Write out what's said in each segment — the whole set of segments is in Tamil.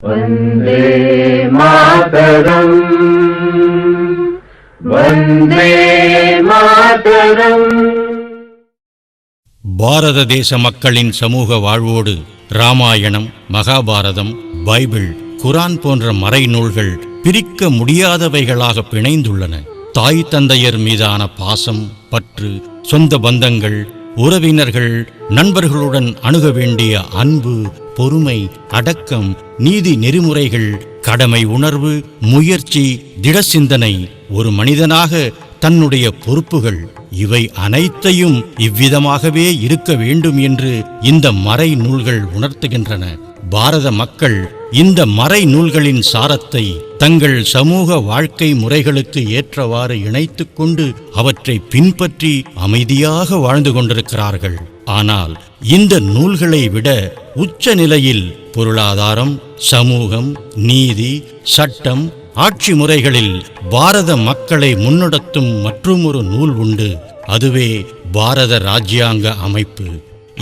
வந்தே மாதரம், வந்தே மாதரம். பாரத தேச மக்களின் சமூக வாழ்வோடு ராமாயணம், மகாபாரதம், பைபிள், குரான் போன்ற மறைநூல்கள் பிரிக்க முடியாதவைகளாக பிணைந்துள்ளன. தாய் தந்தையர் மீதான பாசம், பற்று, சொந்த பந்தங்கள், உறவினர்கள், நண்பர்களுடன் அணுக வேண்டிய அன்பு, பொறுமை, அடக்கம், நீதி நெறிமுறைகள், கடமை உணர்வு, முயற்சி, திட சிந்தனை, ஒரு மனிதனாக தன்னுடைய பொறுப்புகள், இவை அனைத்தையும் இவ்விதமாகவே இருக்க வேண்டும் என்று இந்த மறை நூல்கள் உணர்த்துகின்றன. பாரத மக்கள் இந்த மறை நூல்களின் சாரத்தை தங்கள் சமூக வாழ்க்கை முறைகளுக்கு ஏற்றவாறு இணைத்துக் கொண்டு அவற்றை பின்பற்றி அமைதியாக வாழ்ந்து கொண்டிருக்கிறார்கள். ஆனால் இந்த நூல்களை விட உச்ச நிலையில் பொருளாதாரம், சமூகம், நீதி, சட்டம், ஆட்சி முறைகளில் பாரத மக்களை முன்னெடுத்தும் மற்றுமொரு நூல் உண்டு. அதுவே பாரத ராஜ்யாங்க அமைப்பு.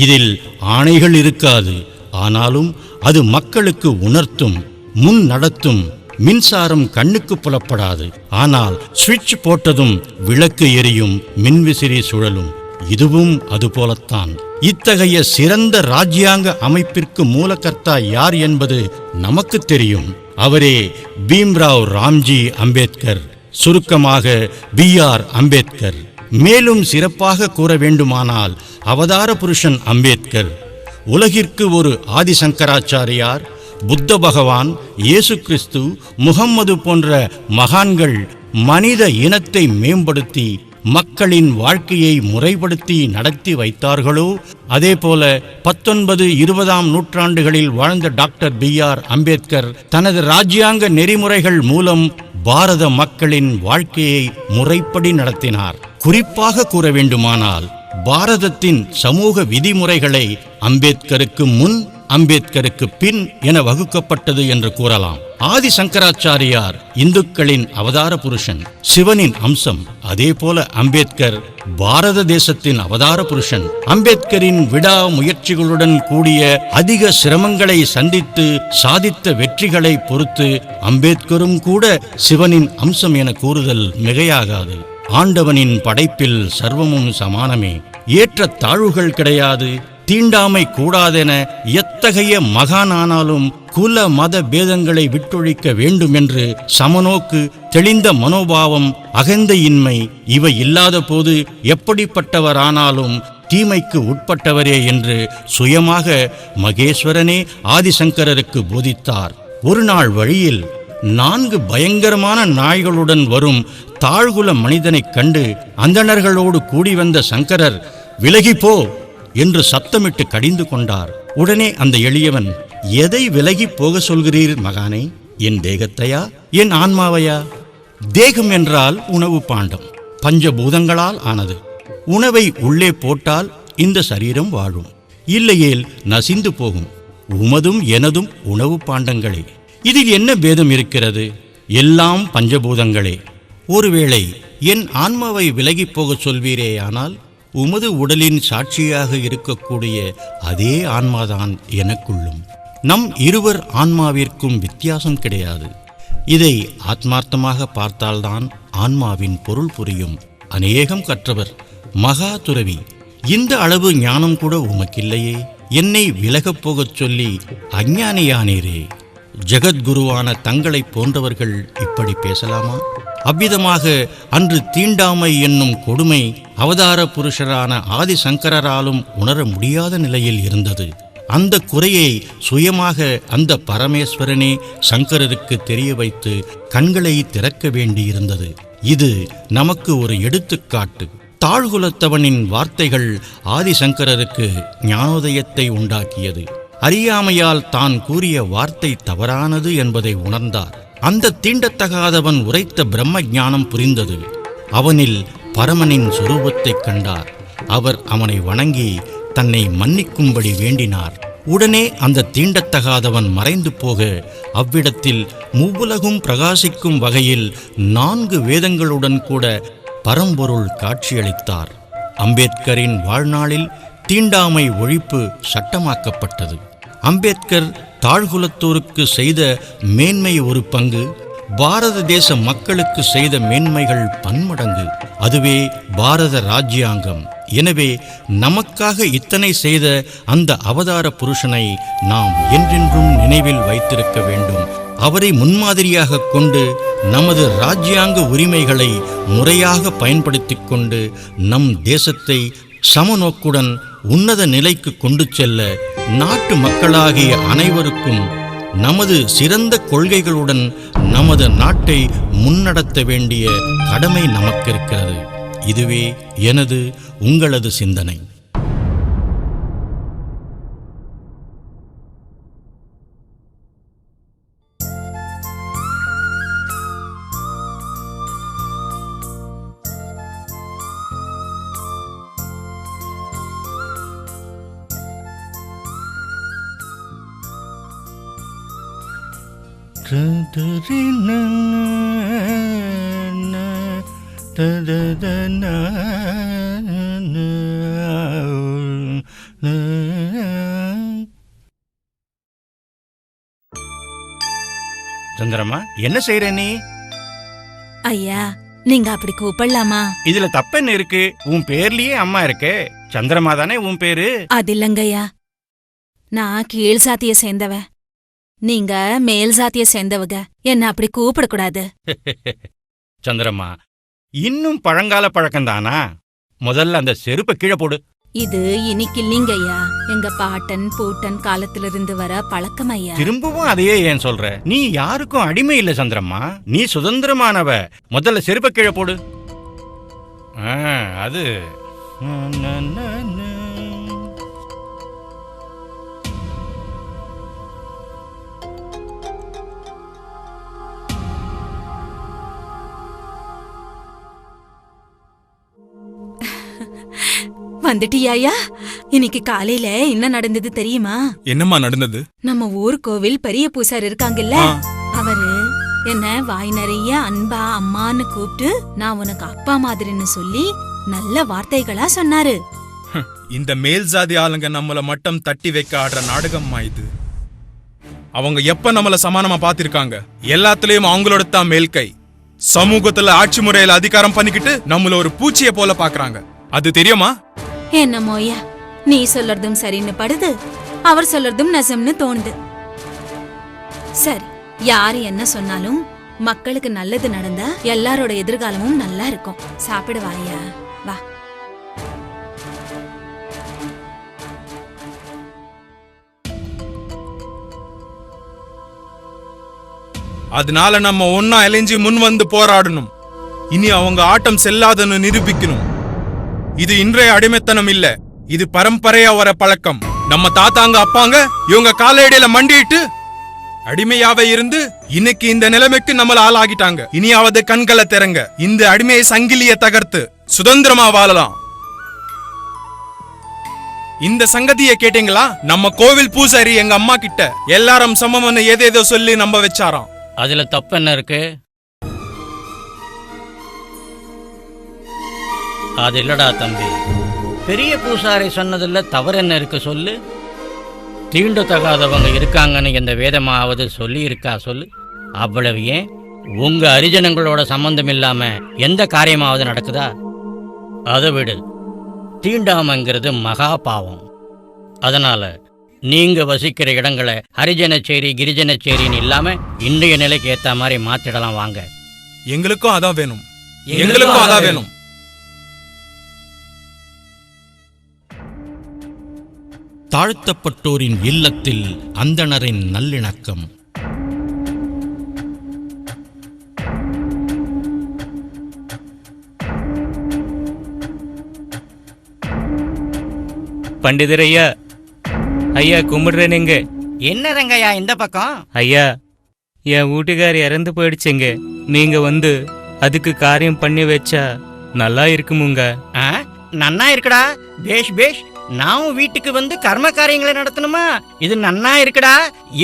இதில் ஆணைகள் இருக்காது. ஆனாலும் அது மக்களுக்கு உணர்த்தும், முன் நடத்தும். மின்சாரம் கண்ணுக்கு புலப்படாது. ஆனால் சுவிட்ச் போட்டதும் விளக்கு எரியும், மின்விசிறி சுழலும். இதுவும் அதுபோலத்தான். இத்தகைய சிறந்த ராஜ்யாங்க அமைப்பிற்கு மூலகர்த்தா யார் என்பது நமக்கு தெரியும். அவரே பீம்ராவ் ராம்ஜி அம்பேத்கர், சுருக்கமாக BR அம்பேத்கர். மேலும் சிறப்பாக கூற வேண்டுமானால் அவதார புருஷன் அம்பேத்கர். உலகிற்கு ஒரு ஆதிசங்கராச்சாரியார், புத்த பகவான், இயேசு கிறிஸ்து, முகம்மது போன்ற மகான்கள் மனித இனத்தை மேம்படுத்தி மக்களின் வாழ்க்கையை முறைப்படுத்தி நடத்தி வைத்தார்களோ, அதேபோல 19, 20ஆம் நூற்றாண்டுகளில் வாழ்ந்த டாக்டர் BR அம்பேத்கர் தனது ராஜ்யாங்க நெறிமுறைகள் மூலம் பாரத மக்களின் வாழ்க்கையை முறைப்படி நடத்தினார். குறிப்பாக கூற வேண்டுமானால் பாரதத்தின் சமூக விதிமுறைகளை அம்பேத்கருக்கு முன், அம்பேத்கருக்கு பின் என வகுக்கப்பட்டது என்று கூறலாம். ஆதிசங்கராச்சாரியார் இந்துக்களின் அவதார புருஷன், சிவனின் அம்சம். அதேபோல அம்பேத்கர் பாரத தேசத்தின் அவதார புருஷன். அம்பேத்கரின் விடா முயற்சிகளுடன் கூடிய அதிக சிரமங்களை சந்தித்து சாதித்த வெற்றிகளை பொறுத்து அம்பேத்கரும் கூட சிவனின் அம்சம் என கூறுதல் மிகையாகாது. ஆண்டவனின் படைப்பில் சர்வமும் சமானமே, ஏற்ற தாழ்வுகள் கிடையாது, தீண்டாமை கூடாதென எத்தகைய மகானானாலும் குல மத பேதங்களை விட்டொழிக்க வேண்டும் என்று சமநோக்கு, தெளிந்த மனோபாவம், அகந்தையின்மை இவை இல்லாத போது எப்படிப்பட்டவரானாலும் தீமைக்கு உட்பட்டவரே என்று சுயமாக மகேஸ்வரனே ஆதிசங்கரருக்கு போதித்தார். ஒரு நாள் வழியில் 4 பயங்கரமான நாய்களுடன் வரும் தாழ்குல மனிதனைக் கண்டு அந்தணர்களோடு கூடி வந்த சங்கரர், விலகிப்போ என்று சத்தமிட்டு கடிந்து கொண்டார். உடனே அந்த எளியவன், எதை விலகி போக சொல்கிறீர் மகானே? என் தேகத்தையா, என் ஆன்மாவையா? தேகம் என்றால் உணவு பாண்டம், பஞ்சபூதங்களால் ஆனது. உணவை உள்ளே போட்டால் இந்த சரீரம் வாழும், இல்லையேல் நசிந்து போகும். உமதும் எனதும் உணவு பாண்டங்களே. இதில் என்ன பேதம் இருக்கிறது? எல்லாம் பஞ்சபூதங்களே. ஒருவேளை என் ஆன்மாவை விலகி போக சொல்வீரேயானால் உமது உடலின் சாட்சியாக இருக்கக்கூடிய அதே ஆன்மாதான் எனக்குள்ளும். நம் இருவர் ஆன்மாவிற்கும் வித்தியாசம் கிடையாது. இதை ஆத்மார்த்தமாக பார்த்தால்தான் ஆன்மாவின் பொருள் புரியும். அநேகம் கற்றவர், மகா துறவி, இந்த அளவு ஞானம் கூட உமக்கில்லையே, என்னை விலகப் போகச் சொல்லி அஞ்ஞானியானீரே. ஜெகத்குருவான தங்களை போன்றவர்கள் இப்படி பேசலாமா? அவ்விதமாக அன்று தீண்டாமை என்னும் கொடுமை அவதார புருஷரான ஆதிசங்கராலும் உணர முடியாத நிலையில் இருந்தது. அந்த குறையை சுயமாக அந்த பரமேஸ்வரனே சங்கரருக்கு தெரிய வைத்து கண்களை திறக்க வேண்டியிருந்தது. இது நமக்கு ஒரு எடுத்துக்காட்டு. தாழ்குலத்தவனின் வார்த்தைகள் ஆதிசங்கரருக்கு ஞானோதயத்தை உண்டாக்கியது. அறியாமையால் தான் கூறிய வார்த்தை தவறானது என்பதை உணர்ந்தார். அந்த தீண்டத்தகாதவன் உரைத்த பிரம்ம ஞானம் புரிந்தது. அவனில் பரமனின் சொரூபத்தைக் கண்டார். அவர் அவனை வணங்கி தன்னை மன்னிக்கும்படி வேண்டினார். உடனே அந்த தீண்டத்தகாதவன் மறைந்து போக அவ்விடத்தில் மூவுலகும் பிரகாசிக்கும் வகையில் 4 வேதங்களுடன் கூட பரம்பொருள் காட்சியளித்தார். அம்பேத்கரின் வாழ்நாளில் தீண்டாமை ஒழிப்பு சட்டமாக்கப்பட்டது. அம்பேத்கர் தாழ்குலத்தோருக்கு செய்த மேன்மை ஒரு பங்கு, பாரத தேச மக்களுக்கு செய்த மேன்மைகள் பன்மடங்கு. அதுவே பாரத ராஜ்யாங்கம். எனவே நமக்காக இத்தனை செய்த அந்த அவதார புருஷனை நாம் என்றென்றும் நினைவில் வைத்திருக்க வேண்டும். அவரை முன்மாதிரியாக கொண்டு நமது ராஜ்யாங்க உரிமைகளை முறையாக பயன்படுத்திக் கொண்டு நம் தேசத்தை சமநோக்குடன் உன்னத நிலைக்கு கொண்டு செல்ல நாட்டு மக்களாகிய அனைவருக்கும் நமது சிறந்த கொள்கைகளுடன் நமது நாட்டை முன்னடத்த வேண்டிய கடமை நமக்கிருக்கிறது. இதுவே எனது உங்களது சிந்தனை. சந்திரம்மா, என்ன செய்யற நீ? ஐயா, நீங்க அப்படி கூப்பிடலாமா? இதுல தப்பென்ன இருக்கு? உன் பேர்லயே அம்மா இருக்கே. சந்திரமா தானே உன் பேரு? அது இல்லங்கய்யா, நான் கீழ் சாத்திய சேர்ந்தவ, நீங்க மேல் சாத்திய சேர்ந்தவங்க. என்ன அப்படி கூப்பிடக்கூடாது. சந்திரம்மா, இன்னும் பழங்கால பழக்கம்தானா? முதல்ல அந்த செருப்பை கீழே போடு. இது இன்னைக்கு இல்லீங்கய்யா, எங்க பாட்டன் பூட்டன் காலத்திலிருந்து வர பழக்கம் ஐயா. திரும்பவும் அதையே ஏன் சொல்ற? நீ யாருக்கும் அடிமை இல்ல சந்திரம்மா, நீ சுதந்திரமானவ. முதல்ல செருப்பை கீழே போடு. அது வந்துட்டியாயா? இன்னைக்கு காலையில என்ன நடந்தது தெரியுமா? என்னம்மா நடந்தது? நம்ம ஊர் கோவில் பெரிய பூசார் இருக்காங்கல்ல, அவரு என்ன வாய் நிறைய அன்பா அம்மான்னு கூப்பிட்டு நான் உனக்கு அப்பா மாதிரின்னு சொல்லி நல்ல வார்த்தைகளா சொன்னாரு. இந்த மேல் ஜாதி ஆளுங்க நம்மள மட்டம் தட்டி வைக்க ஆடுற நாடகம்மா இது. அவங்க எப்ப நம்மள சமானமா பாத்திருக்காங்க? எல்லாத்துலயும் அவங்களோட தான் மேல் கை. சமூகத்துல ஆட்சி முறையில அதிகாரம் பண்ணிக்கிட்டு நம்மள ஒரு பூச்சிய போல பாக்குறாங்க. அது தெரியுமா? என்னமோயா, நீ சொல்றதும் சரின்னு படுது, அவர் சொல்றதும் நெசம்னு தோணுது. சரி, யாரு என்ன சொன்னாலும் மக்களுக்கு நல்லது நடந்தா எல்லாரோட எதிர்காலமும் நல்லா இருக்கும். சாப்பிடுவாயா? வா. அதனால நம்ம ஒன்னா இளைஞ்சி முன் வந்து போராடணும். இனி அவங்க ஆட்டம் செல்லாதன்னு நிரூபிக்கணும். இது இன்றைய அடிமைத்தனம் இல்ல, இது பரம்பரையா வர பழக்கம். நம்ம தாத்தாங்க அப்பாங்க இவங்க காலடியில மண்டிட்டு அடிமையாவே இருந்து இன்னைக்கு இந்த நிலைமைக்கு நம்மள ஆளாகிட்டாங்க. இனியாவது கண்களை திறங்க, இந்த அடிமையை சங்கிலிய தகர்த்து சுதந்திரமா வாழலாம். இந்த சங்கதியை கேட்டீங்களா? நம்ம கோவில் பூசாரி எங்க அம்மா கிட்ட எல்லாரும் சமம்னு ஏதேதோ சொல்லி நம்ப வச்சாராம். அதுல தப்பு என்ன இருக்கு? அது இல்லடா தம்பி, பெரிய பூசாரி சொன்னதுல தவறு என்ன இருக்கு சொல்லு? தீண்டு தகாதவங்க இருக்காங்கன்னு எந்த வேதமாவது சொல்லி இருக்கா சொல்லு? அவ்வளவு ஏன் உங்க அரிஜனங்களோட சம்பந்தம் இல்லாம எந்த காரியமாவது நடக்குதா? அதை விடு, தீண்டாமங்கிறது மகா பாவம். அதனால நீங்க வசிக்கிற இடங்களை ஹரிஜனச்சேரி கிரிஜனச்சேரின்னு இல்லாம இன்றைய நிலைக்கு ஏத்த மாதிரி மாத்திடலாம் வாங்க. எங்களுக்கும் அதான் வேணும், எங்களுக்கும் அதான் வேணும். தாழ்த்தப்பட்டோரின் இல்லத்தில் அந்தணரின் நல்லிணக்கம். பண்டிதர் ஐயா, ஐயா கும்பிடுறேனுங்க. என்ன ரங்கையா இந்த பக்கம்? ஐயா, என் வீட்டுக்கார் இறந்து போயிடுச்சுங்க. நீங்க வந்து அதுக்கு காரியம் பண்ணி வச்சா நல்லா இருக்குமுங்க. நன்னா இருக்குடா. பேஷ் பேஷ். நான் வீட்டுக்கு வந்து கர்ம காரியங்களை நடத்தணுமா? இது நன்னா இருக்குடா.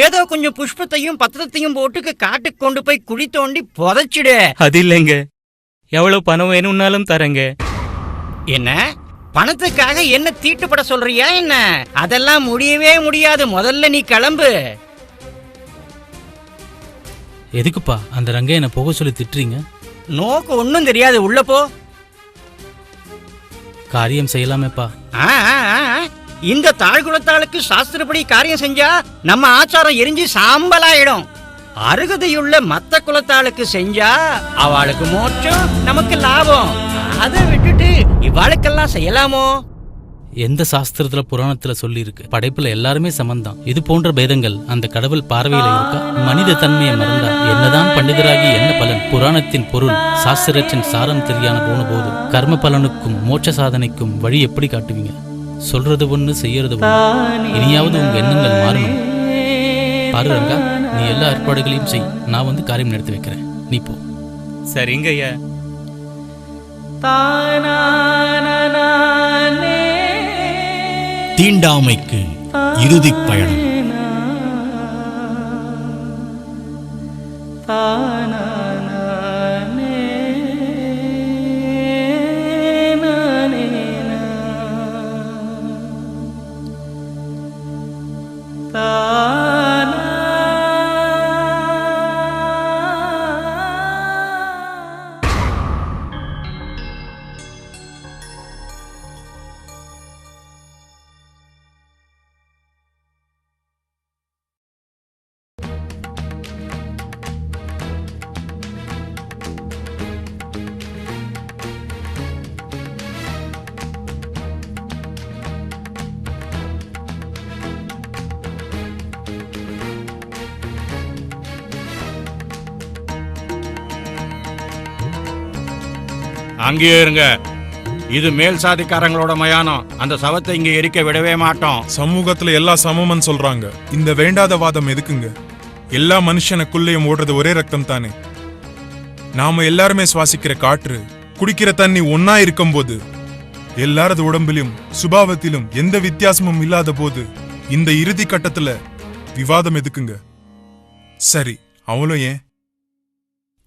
ஏதோ கொஞ்சம் புஷ்பத்தையும் பத்திரத்தையும் போட்டுக்கு காட்டுக்கு கொண்டு போய் குழி தோண்டி புதைச்சிடு. அது இல்லைங்க, எவ்வளவு பணம் வேணும்னாலும் தரங்க. என்ன பணத்துக்காக என்ன தீட்டுப்பட சொல்றியா என்ன? அதெல்லாம் முடியவே முடியாது. முதல்ல நீ கிளம்பு. எதுக்குப்பா அந்த ரங்கையனை போக சொல்லி திட்டுறீங்க? நோக்கு ஒன்றும் தெரியாது, உள்ள போ. காரியம் செய்யலாமேப்பா. ஆ, ஆ, ஆ, ஆ. இந்த தாழ்குலத்தாளுக்கு சாஸ்திரப்படி காரியம் செஞ்சா நம்ம ஆச்சாரம் எரிஞ்சு சாம்பலாயிடும். அருகதையுள்ள மத்த குலத்தாளுக்கு செஞ்சா அவளுக்கு மோட்சம், நமக்கு லாபம். அதை விட்டுட்டு இவாளுக்கெல்லாம் செய்யலாமோ? எந்த சாஸ்திரத்துல புராணத்துல சொல்லி இருக்கு படைப்புல எல்லாருமே சமந்தான்? இது போன்ற பேதங்கள் அந்த கடவுள் பார்வையில இருக்கா? மனித தன்மையை மறந்தா என்னதான் பண்டிதராகி என்ன பலன்? புராணத்தின் பொருள் சாஸ்திரத்தின் சாரம் தெரியான போன போது கர்ம பலனுக்கும் மோட்ச சாதனைக்கும் வழி எப்படி காட்டுவீங்க? சொல்றது ஒண்ணு, செய்யறது ஒண்ணு. இனியாவது உங்க எண்ணங்கள் மாறணும். பாரு ரங்கா, நீ எல்லா ஏற்பாடுகளையும் செய். நான் வந்து காரியம் நடத்தி வைக்கிறேன், நீ போ. சரிங்க ஐயா. தீண்டாமைக்கு இறுதிப் பயணம். அங்கேயே இருங்க. இது மேல் சாதிக்காரங்களோட மயானம். அந்த சவத்தை இங்க எரிக்க விடவே மாட்டோம். சமூகத்துல எல்லா சமம்னு சொல்றாங்க. இந்த வேண்டாத வாதம் எதுக்குங்க? எல்லா மனுஷனுக்குள்ளேயும் ஓடுறது ஒரே ரத்தம் தானே. நாம எல்லாருமே சுவாசிக்கிற காற்று, குடிக்கிற தண்ணி ஒன்னா இருக்கும்போது, எல்லாரது உடம்பிலும் சுபாவத்திலும் எந்த வித்தியாசமும் இல்லாத போது இந்த இறுதி கட்டத்துல விவாதம் எதுக்குங்க? சரி, அவளும் ஏன்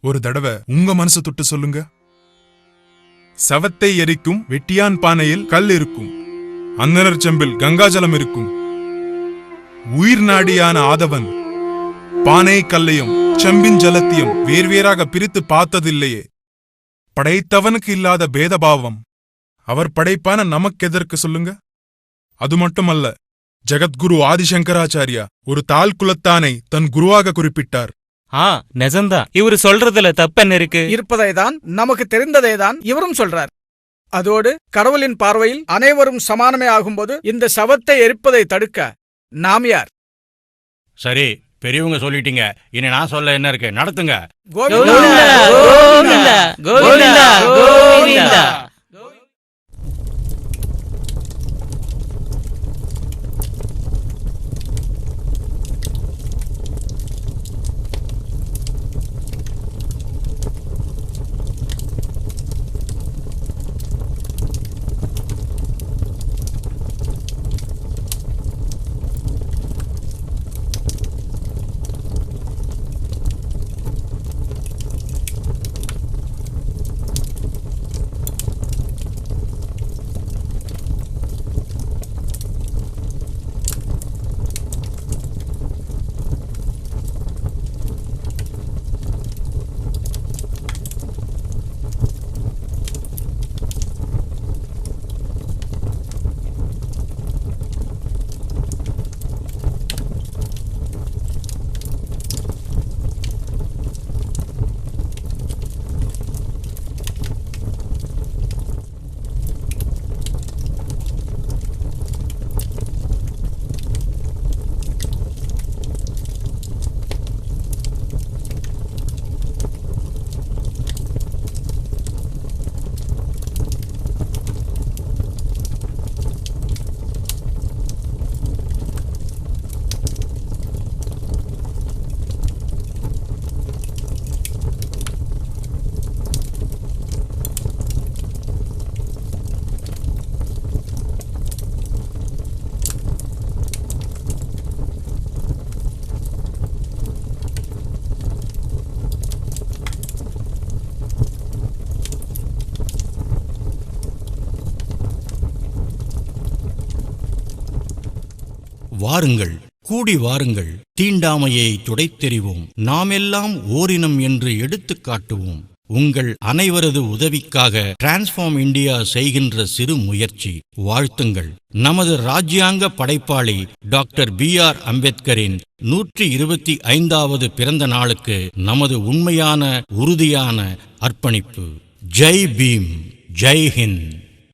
ஒரு தடவை உங்க மனசு தொட்டு சொல்லுங்க. சவத்தை எரிக்கும் வெட்டியான் பானையில் கல் இருக்கும், அந்தனர் செம்பில் கங்காஜலம் இருக்கும். உயிர் நாடியான ஆதவன் பானை கல்லையும் செம்பின் ஜலத்தையும் வேர்வேறாக பிரித்து பார்த்ததில்லையே. படைத்தவனுக்கு இல்லாத பேதபாவம் அவர் படைப்பான நமக்கு எதற்கு சொல்லுங்க? அது மட்டுமல்ல, ஜகத்குரு ஆதிசங்கராச்சாரியா ஒரு தாழ் குலத்தானை தன் குருவாக குறிப்பிட்டார். நெசந்தான். இவரு சொல்றதுல தப்பென்ன இருக்கு? இருப்பதைதான், நமக்கு தெரிந்ததைதான் இவரும் சொல்றார். அதோடு கடவுளின் பார்வையில் அனைவரும் சமானமே ஆகும்போது இந்த சவத்தை எரிப்பதை தடுக்க நாம் யார்? சரி, பெரியவங்க சொல்லிட்டீங்க. இனி நான் சொல்ல என்ன இருக்கு? நடத்துங்க. வாருங்கள், கூடி வாருங்கள், தீண்டாமையை துடைத்தெறிவோம், நாமெல்லாம் ஓரினம் என்று எடுத்துக் காட்டுவோம். உங்கள் அனைவரது உதவிக்காக டிரான்ஸ்ஃபார்ம் இந்தியா செய்கின்ற சிறு முயற்சி. வாழ்த்துங்கள். நமது ராஜ்யாங்க படைப்பாளி டாக்டர் B.R. அம்பேத்கரின் 125வது பிறந்த நாளுக்கு நமது உண்மையான உறுதியான அர்ப்பணிப்பு. ஜெய் பீம், ஜெய் ஹிந்த்.